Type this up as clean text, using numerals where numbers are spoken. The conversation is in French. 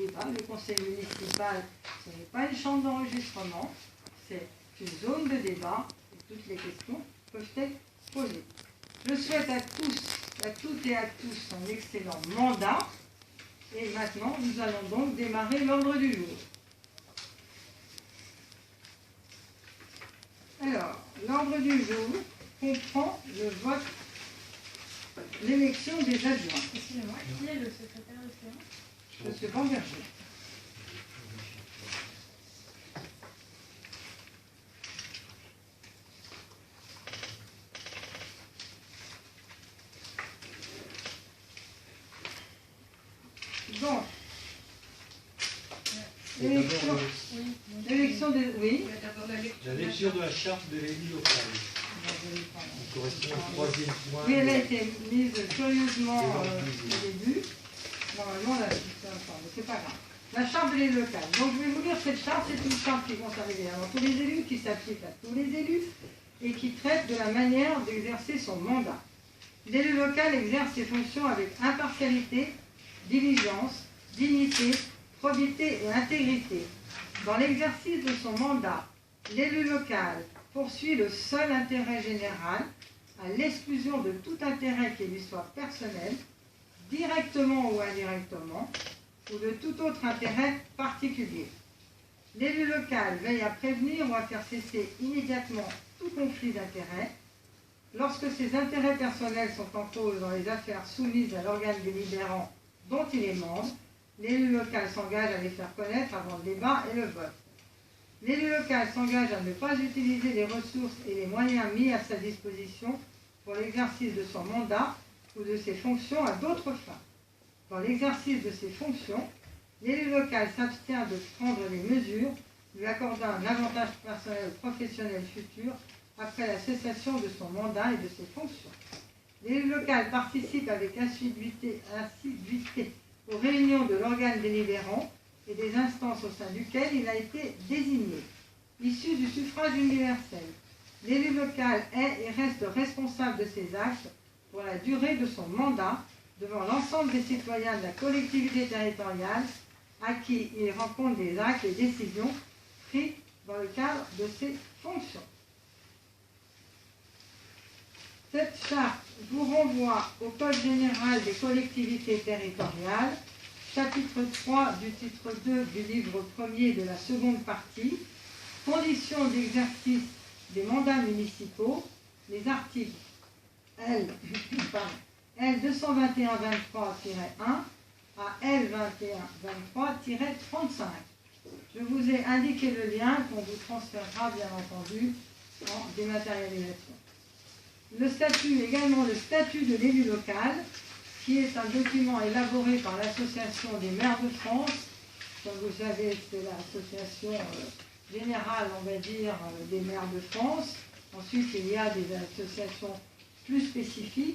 débat. Le conseil municipal, ce n'est pas une chambre d'enregistrement, c'est une zone de débat et toutes les questions peuvent être posées. Je souhaite à toutes et à tous un excellent mandat. Et maintenant, nous allons donc démarrer l'ordre du jour. Alors, l'ordre du jour comprend le vote, l'élection des adjoints. Excusez-moi, qui est le secrétaire de séance? Monsieur Vanberger. Donc, l'élection des... Oui. La lecture de la charte de l'élu local. Ça correspond au troisième point. Oui, elle a été mise curieusement au début. Normalement, c'est pas grave. La charte de l'élu local. Donc, je vais vous lire cette charte. C'est une charte qui concerne évidemment tous les élus, qui s'applique à tous les élus et qui traite de la manière d'exercer son mandat. L'élu local exerce ses fonctions avec impartialité, diligence, dignité, probité et intégrité. Dans l'exercice de son mandat, l'élu local poursuit le seul intérêt général, à l'exclusion de tout intérêt qui lui soit personnel, directement ou indirectement, ou de tout autre intérêt particulier. L'élu local veille à prévenir ou à faire cesser immédiatement tout conflit d'intérêts. Lorsque ses intérêts personnels sont en cause dans les affaires soumises à l'organe délibérant dont il est membre, l'élu local s'engage à les faire connaître avant le débat et le vote. L'élu local s'engage à ne pas utiliser les ressources et les moyens mis à sa disposition pour l'exercice de son mandat ou de ses fonctions à d'autres fins. Dans l'exercice de ses fonctions, l'élu local s'abstient de prendre les mesures lui accordant un avantage personnel ou professionnel futur après la cessation de son mandat et de ses fonctions. L'élu local participe avec assiduité aux réunions de l'organe délibérant et des instances au sein duquel il a été désigné. Issu du suffrage universel, l'élu local est et reste responsable de ses actes pour la durée de son mandat devant l'ensemble des citoyens de la collectivité territoriale à qui il rend compte des actes et décisions pris dans le cadre de ses fonctions. Cette charte vous renvoie au Code général des collectivités territoriales, chapitre 3 du titre 2 du livre 1er de la seconde partie, conditions d'exercice des mandats municipaux, les articles L 221-23-1 à L 21-23-35. Je vous ai indiqué le lien qu'on vous transférera bien entendu en dématérialisation. Le statut, également le statut de l'élu local, qui est un document élaboré par l'Association des maires de France. Comme vous savez, c'est l'association générale, on va dire, des maires de France. Ensuite, il y a des associations plus spécifiques.